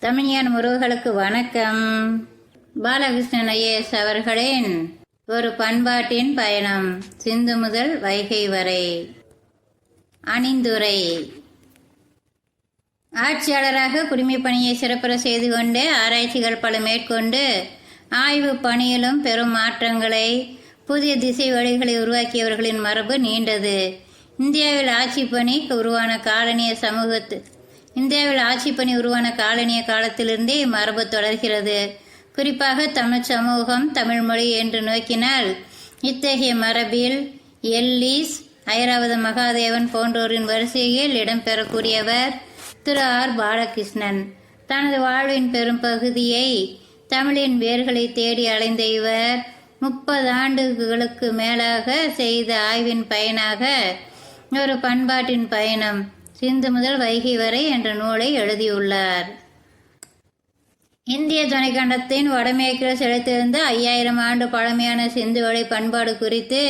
தமிழ்ஞான உறவுகளுக்கு வணக்கம். பாலகிருஷ்ணன் ஐஏஎஸ் அவர்களின் ஒரு பண்பாட்டின் பயணம், சிந்து முதல் வைகை வரை. அணிந்துரை. ஆட்சியாளராக குடிமைப் பணியை சிறப்புற செய்து கொண்டு ஆராய்ச்சிகள் பல மேற்கொண்டு ஆய்வு பணியிலும் பெரும் மாற்றங்களை, புதிய திசை வழிகளை உருவாக்கியவர்களின் மரபு நீண்டது. இந்தியாவில் ஆட்சி பணி உருவான காலனிய காலத்திலிருந்தே இம்மரபு தொடர்கிறது. குறிப்பாக தமிழ் சமூகம், தமிழ் மொழி என்று நோக்கினால் இத்தகைய மரபில் எல்லீஸ், ஐராவத மகாதேவன் போன்றோரின் வரிசையில் இடம்பெறக்கூடியவர் திரு ஆர். பாலகிருஷ்ணன். தனது வாழ்வின் பெரும் பகுதியை தமிழின் வேர்களை தேடி அலைந்த இவர் 30 ஆண்டுகளுக்கு மேலாக செய்த ஆய்வின் பயனாக ஒரு பண்பாட்டின் பயணம், சிந்து முதல் வைகை வரை என்ற நூலை எழுதியுள்ளார். இந்திய துணைக்கண்டத்தின் வடமேற்கில் செலுத்திருந்த 5000 ஆண்டு பழமையான சிந்து வழி பண்பாடு குறித்து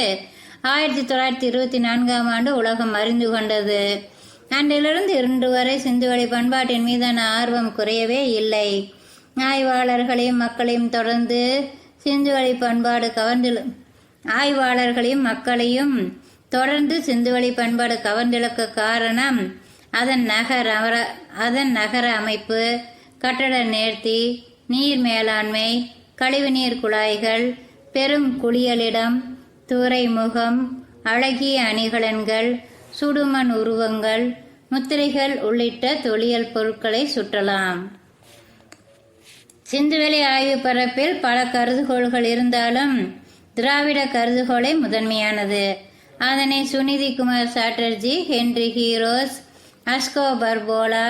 1924ஆம் ஆண்டு உலகம் அறிந்து கொண்டது. அன்றிலிருந்து இன்று வரை சிந்து வழி பண்பாட்டின் மீதான ஆர்வம் குறையவே இல்லை. ஆய்வாளர்களையும் மக்களையும் தொடர்ந்து சிந்து வழி பண்பாடு கவர்ந்திழுக்க காரணம் அதன் நகர அமைப்பு, கட்டட நேர்த்தி, நீர் மேலாண்மை, கழிவுநீர் குழாய்கள், பெரும் குளியலிடம், துறைமுகம், அழகிய அணிகலன்கள், சுடுமண் உருவங்கள், முத்திரைகள் உள்ளிட்ட தொல்லியல் பொருட்களை சுற்றலாம். சிந்துவெளி ஆய்வு பரப்பில் பல கருதுகோள்கள் இருந்தாலும் திராவிட கருதுகோளை முதன்மையானது. அதனை Suniti Kumar Chatterji, Henry Heras, Asko Parpola,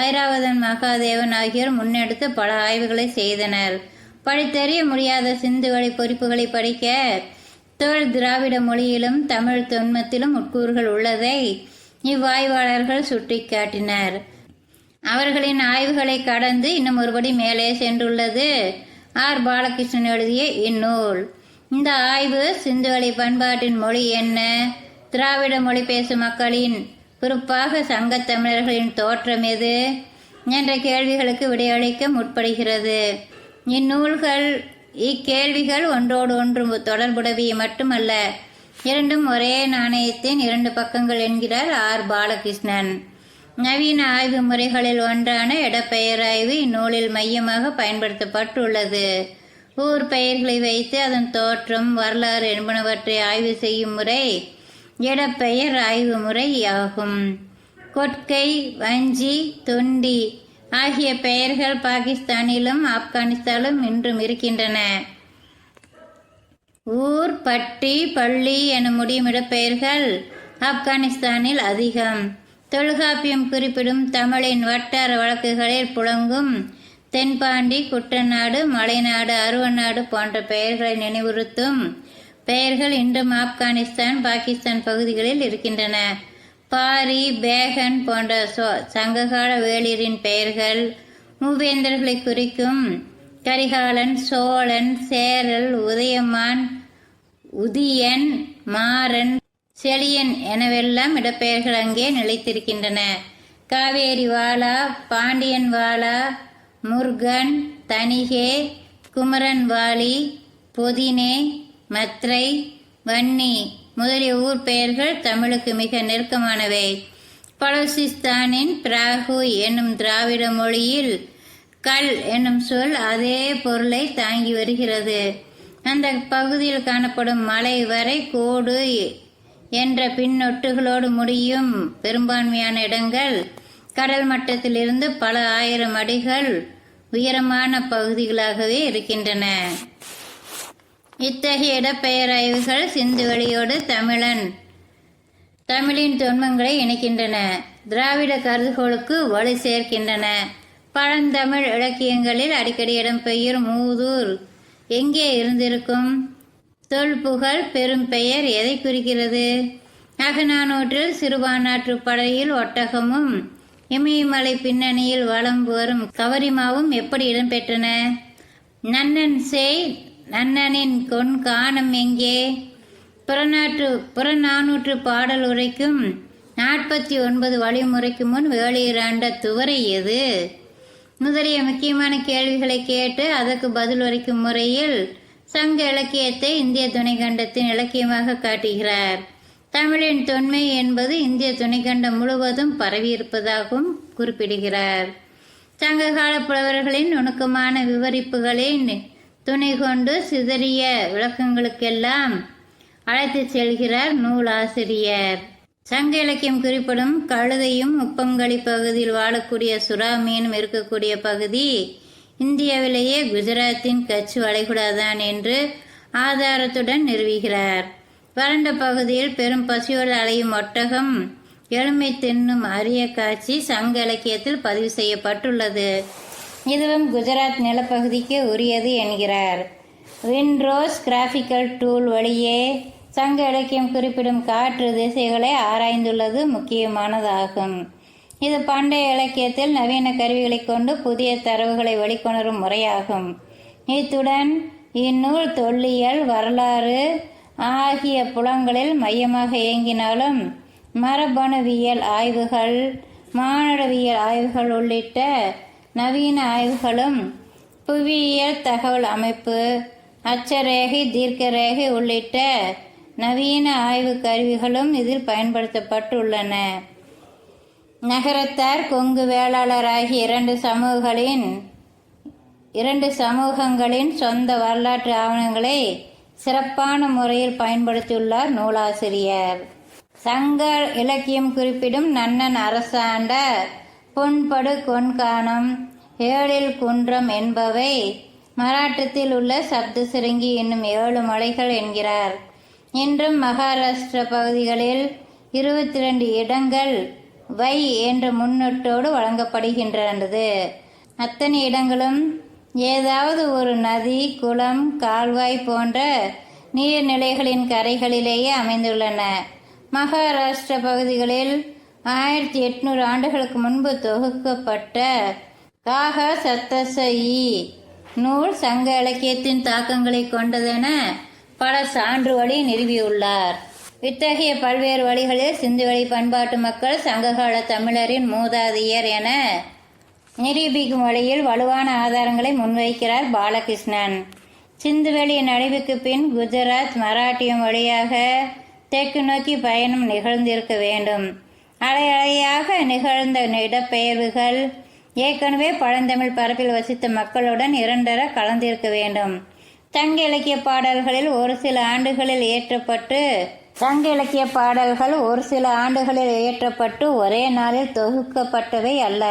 Iravatham Mahadevan ஆகியோர் முன்னெடுத்து பல ஆய்வுகளை செய்தனர். படித்தறிய முடியாத சிந்து வழி பொறிப்புகளை படிக்க தோல் திராவிட மொழியிலும் தமிழ் தொன்மத்திலும் உட்கூறுகள் உள்ளதை இவ்வாய்வாளர்கள் சுட்டிக்காட்டினர். அவர்களின் ஆய்வுகளை கடந்து இன்னும் ஒருபடி மேலே சென்றுள்ளது ஆர். பாலகிருஷ்ணன் எழுதிய இந்நூல். இந்த ஆய்வு சிந்துவெளி பண்பாட்டின் மொழி என்ன, திராவிட மொழி பேசும் மக்களின், குறிப்பாக சங்கத்தமிழர்களின் தோற்றம் எது என்ற கேள்விகளுக்கு விடையளிக்க முற்படுகிறது. இக்கேள்விகள் ஒன்றோடு ஒன்று தொடர்புடையவை மட்டுமல்ல, இரண்டும் ஒரே நாணயத்தின் 2 பக்கங்கள் என்கிறார் ஆர். பாலகிருஷ்ணன். நவீன ஆய்வு முறைகளில் ஒன்றான இடப்பெயராய்வு இந்நூலில் மையமாக பயன்படுத்தப்பட்டுள்ளது. ஊர் பெயர்களை வைத்து அதன் தோற்றம், வரலாறு என்பனவற்றை ஆய்வு செய்யும் முறை இடப்பெயர் ஆய்வு முறை ஆகும். கொட்கை, வஞ்சி, தொண்டி ஆகிய பெயர்கள் பாகிஸ்தானிலும் ஆப்கானிஸ்தானிலும் இன்றும் இருக்கின்றன. ஊர், பட்டி, பள்ளி என முடியும் இடப்பெயர்கள் ஆப்கானிஸ்தானில் அதிகம். தொல்காப்பியம் குறிப்பிடும் தமிழின் வட்டார வழக்குகளில் புழங்கும் தென்பாண்டி, குட்டநாடு, மலைநாடு, அருவநாடு போன்ற பெயர்களை நினைவுறுத்தும் பெயர்கள் இன்றும் ஆப்கானிஸ்தான், பாகிஸ்தான் பகுதிகளில் இருக்கின்றன. பாரி, பேகன் போன்ற சங்ககால வேளிரின் பெயர்கள் மூவேந்தர்களை குறிக்கும் கரிகாலன், சோழன், சேரல், உதயமான், உதியன், மாறன், செழியன் எனவெல்லாம் இடப்பெயர்கள் அங்கே நிலைத்திருக்கின்றன. காவேரி வாலா, பாண்டியன் வாலா, முருகன், தணிகே, குமரன் வாலி, பொதினே, மத்ரை, வன்னி முதலிய ஊர் பெயர்கள் தமிழுக்கு மிக நெருக்கமானவை. பலோசிஸ்தானின் பிராகு என்னும் திராவிட மொழியில் கல் என்னும் சொல் அதே பொருளை தாங்கி வருகிறது. அந்த பகுதியில் காணப்படும் மலை வரை கோடு என்ற பின்னொட்டுகளோடு முடியும் பெரும்பான்மையான இடங்கள் கடல் மட்டத்திலிருந்து பல 1000 அடிகள் உயரமான பகுதிகளாகவே இருக்கின்றன. இத்தகைய இடப்பெயராய்வுகள் சிந்துவெளியோடு தமிழின் தொன்மங்களை இணைக்கின்றன, திராவிட கருதுகோளுக்கு வலு சேர்க்கின்றன. பழந்தமிழ் இலக்கியங்களில் அடிக்கடி இடம்பெயரும் மூதூர் எங்கே இருந்திருக்கும்? தொல்புகழ் பெரும் பெயர் எதை குறிக்கிறது? அகநானூற்றில் சிறுபான்நாற்று படையில் ஒட்டகமும் இமயமலை பின்னணியில் வலம் வரும் கவரிமாவும் எப்படி இடம்பெற்றன? நன்னன் செய் நன்னனின் கொன் காணம் எங்கே? புறநானூற்று பாடல் உரைக்கும் 49 வழிமுறைக்கு முன் வேளிராண்ட துவரை எது? முதலிய முக்கியமான கேள்விகளை கேட்டு அதற்கு பதிலுரைக்கும் முறையில் சங்க இலக்கியத்தை இந்திய துணைக்கண்டத்தின் இலக்கியமாக காட்டுகிறார். தமிழின் தொன்மை என்பது இந்திய துணைக்கண்டம் முழுவதும் பரவியிருப்பதாகவும் குறிப்பிடுகிறார். சங்ககால புலவர்களின் நுணுக்கமான விவரிப்புகளின் துணை கொண்டு சிதறிய விளக்கங்களுக்கெல்லாம் அழைத்து செல்கிறார் நூலாசிரியர். சங்க இலக்கியம் குறிப்பிடும் கழுதையும் உப்பங்கழி பகுதியில் வாழக்கூடிய சுறா மீனும் இருக்கக்கூடிய பகுதி இந்தியாவிலேயே குஜராத்தின் கட்ச் வளைகுடாதான் என்று ஆதாரத்துடன் நிறுவுகிறார். வறண்ட பகுதியில் பெரும் பசியோடு அலையும் ஒட்டகம் எலும்பை தின்னும் அரிய காட்சி சங்க இலக்கியத்தில் பதிவு செய்யப்பட்டுள்ளது. இதுவும் குஜராத் நிலப்பகுதிக்கு உரியது என்கிறார். வின்ரோஸ் கிராஃபிக்கல் டூல் வழியே சங்க இலக்கியம் குறிப்பிடும் காற்று திசைகளை ஆராய்ந்துள்ளது முக்கியமானதாகும். இது பண்டைய இலக்கியத்தில் நவீன கருவிகளை கொண்டு புதிய தரவுகளை வெளிக்கொணரும் முறையாகும். இத்துடன் இந்நூல் தொல்லியல், வரலாறு ஆகிய புலங்களில் மையமாக இயங்கினாலும் மரபணுவியல் ஆய்வுகள், மானுடவியல் ஆய்வுகள் உள்ளிட்ட நவீன ஆய்வுகளும், புவியியல் தகவல் அமைப்பு, அச்சரேகை, தீர்க்கரேகை உள்ளிட்ட நவீன ஆய்வு கருவிகளும் இதில் பயன்படுத்தப்பட்டுள்ளன. நகரத்தார், கொங்கு வேளாளர் ஆகிய இரண்டு சமூகங்களின் சொந்த வரலாற்று ஆவணங்களை சிறப்பான முறையில் பயன்படுத்தியுள்ளார் நூலாசிரியர். சங்க இலக்கியம் குறிப்பிடும் நன்னன் அரசாண்ட பொன்படு கொன்கானம், ஏழில் குன்றம் என்பவை மராட்டத்தில் உள்ள சப்தசிருங்கி என்னும் 7 மலைகள் என்கிறார். இன்றும் மகாராஷ்டிர பகுதிகளில் 22 இடங்கள் வை என்ற முன்னொட்டோடு வழங்கப்படுகின்றது. அத்தனை இடங்களும் ஏதாவது ஒரு நதி, குளம், கால்வாய் போன்ற நீர்நிலைகளின் கரைகளிலேயே அமைந்துள்ளன. மகாராஷ்டிர பகுதிகளில் 1800 ஆண்டுகளுக்கு முன்பு தொகுக்கப்பட்ட காக சத்தச-இ நூல் சங்க இலக்கியத்தின் தாக்கங்களை கொண்டதென பல சான்று வழி நிறுவியுள்ளார். இத்தகைய பல்வேறு வழிகளில் சிந்துவெளி பண்பாட்டு மக்கள் சங்ககால தமிழரின் மூதாதையர் என நிரூபிக்கும் வழியில் வலுவான ஆதாரங்களை முன்வைக்கிறார் பாலகிருஷ்ணன். சிந்துவெளியின் அழிவுக்கு பின் குஜராத், மராட்டியம் வழியாக தெற்கு நோக்கி பயணம் நிகழ்ந்திருக்க வேண்டும். அலையலையாக நிகழ்ந்த இடப்பெயர்வுகள் ஏற்கனவே பழந்தமிழ் பரப்பில் வசித்த மக்களுடன் இரண்டர கலந்திருக்க வேண்டும். சங்க இலக்கிய பாடல்களில் ஒரு சில ஆண்டுகளில் இயற்றப்பட்டு ஒரே நாளில் தொகுக்கப்பட்டவை அல்ல.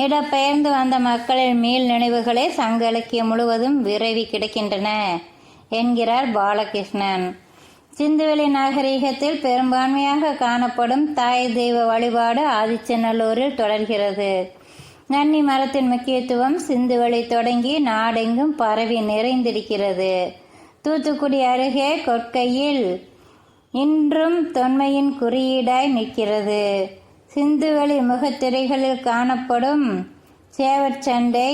இடப்பெயர்ந்து வந்த மக்களின் மீள் நினைவுகளே சங்க இலக்கியம் முழுவதும் விரைவி கிடக்கின்றன என்கிறார் பாலகிருஷ்ணன். சிந்துவெளி நாகரிகத்தில் பெரும்பான்மையாக காணப்படும் தாய் தெய்வ வழிபாடு ஆதிச்சநல்லூரில் தொடர்கிறது. நன்னி மரத்தின் முக்கியத்துவம் சிந்துவெளி தொடங்கி நாடெங்கும் பரவி நிறைந்திருக்கிறது. தூத்துக்குடி அருகே கொற்கையில் இன்றும் தொன்மையின் குறியீடாய் நிற்கிறது. சிந்துவெளி முகத்திரைகளில் காணப்படும் சேவற்சண்டை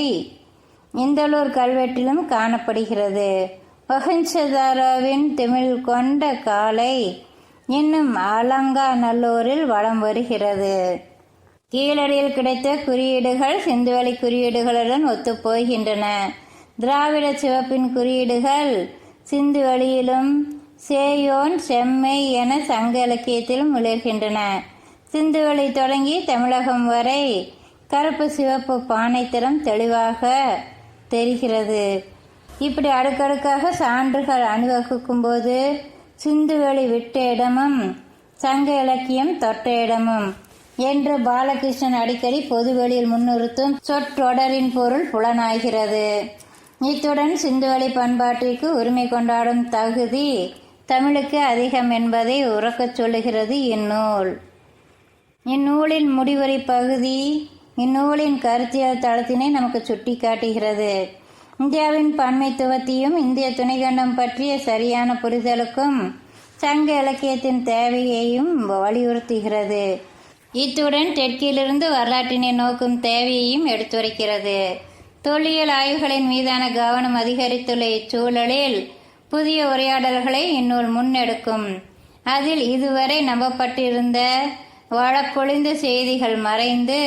இந்தளூர் கல்வெட்டிலும் காணப்படுகிறது. வஹஞ்சதாராவின் திமிழ் கொண்ட காலை இன்னும் அலங்காநல்லூரில் வலம் வருகிறது. கீழடியில் கிடைத்த குறியீடுகள் சிந்துவெளி குறியீடுகளுடன் ஒத்துப்போகின்றன. திராவிட சிவப்பின் குறியீடுகள் சிந்துவெளியிலும் சேயோன், செம்மை என சங்க இலக்கியத்திலும் விளைகின்றன. சிந்துவெளி தொடங்கி தமிழகம் வரை கருப்பு சிவப்பு பானைத்திறம் தெளிவாக தெரிகிறது. இப்படி அடுக்கடுக்காக சான்றுகள் அணிவகுக்கும் போது சிந்துவெளி விட்ட இடமும் சங்க இலக்கியம் தொட்ட இடமும் என்று பாலகிருஷ்ணன் அடிக்கடி பொதுவெளியில் முன்னிறுத்தும் சொற்றொடரின் பொருள் புலனாகிறது. இத்துடன் சிந்துவெளி பண்பாட்டிற்கு உரிமை கொண்டாடும் தகுதி தமிழுக்கு அதிகம் என்பதை உறக்கச் சொல்லுகிறது இந்நூல். இந்நூலின் முடிவுரை பகுதி இந்நூலின் கருத்தியல் தளத்தினை நமக்கு சுட்டி காட்டுகிறது. இந்தியாவின் பன்மைத்துவத்தையும் இந்திய துணைக்கண்டம் பற்றிய சரியான புரிதலுக்கும் சங்க இலக்கியத்தின் தேவையையும் வலியுறுத்துகிறது. இத்துடன் தெற்கிலிருந்து வரலாற்றினை நோக்கும் தேவையையும் எடுத்துரைக்கிறது. தொல்லியல் ஆய்வுகளின் மீதான கவனம் அதிகரித்துள்ள இச்சூழலில் புதிய உரையாடல்களை இந்நூல் முன்னெடுக்கும். அதில் இதுவரை நம்பப்பட்டிருந்த வழக்கொழிந்த செய்திகள் மறைந்து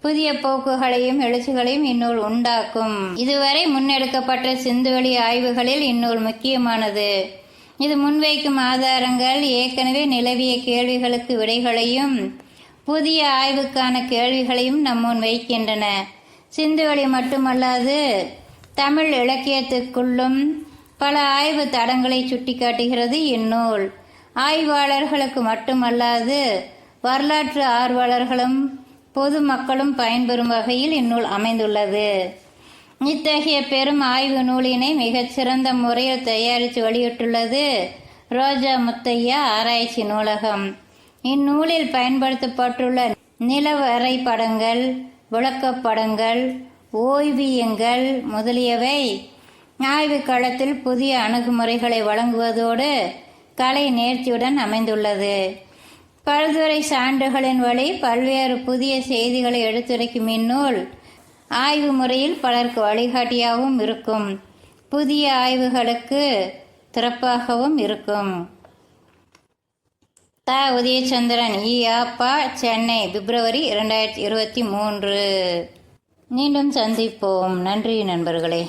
புதிய போக்குகளையும் எழுச்சிகளையும் இந்நூல் உண்டாக்கும். இதுவரை முன்னெடுக்கப்பட்ட சிந்துவெளி ஆய்வுகளில் இந்நூல் முக்கியமானது. இது முன்வைக்கும் ஆதாரங்கள் ஏற்கனவே நிலவிய கேள்விகளுக்கு விடைகளையும் புதிய ஆய்வுக்கான கேள்விகளையும் நம்முன் வைக்கின்றன. சிந்துவெளி மட்டுமல்லாது தமிழ் இலக்கியத்துக்குள்ளும் பல ஆய்வு தடங்களை சுட்டிக்காட்டுகிறது இந்நூல். ஆய்வாளர்களுக்கு மட்டுமல்லாது வரலாற்று ஆர்வலர்களும் பொதுமக்களும் பயன்பெறும் வகையில் இந்நூல் அமைந்துள்ளது. இத்தகைய பெரும் ஆய்வு நூலினை மிகச்சிறந்த முறையில் தயாரித்து வெளியிட்டுள்ளது ரோஜா முத்தையா ஆராய்ச்சி நூலகம். இந்நூலில் பயன்படுத்தப்பட்டுள்ள நிலவரைபடங்கள், விளக்கப்படங்கள், ஓவியங்கள் முதலியவை ஆய்வு களத்தில் புதிய அணுகுமுறைகளை வழங்குவதோடு கலை நேர்த்தியுடன் அமைந்துள்ளது. பல்துறை சான்றுகளின் வழி பல்வேறு புதிய செய்திகளை எடுத்துரைக்கும் இந்நூல் ஆய்வு முறையில் பலருக்கு வழிகாட்டியாகவும் இருக்கும். புதிய ஆய்வுகளுக்கு திறப்பாகவும் இருக்கும். த. உதயச்சந்திரன் இ.ஆ.பா. சென்னை, பிப்ரவரி 2023. மீண்டும் சந்திப்போம். நன்றி நண்பர்களே.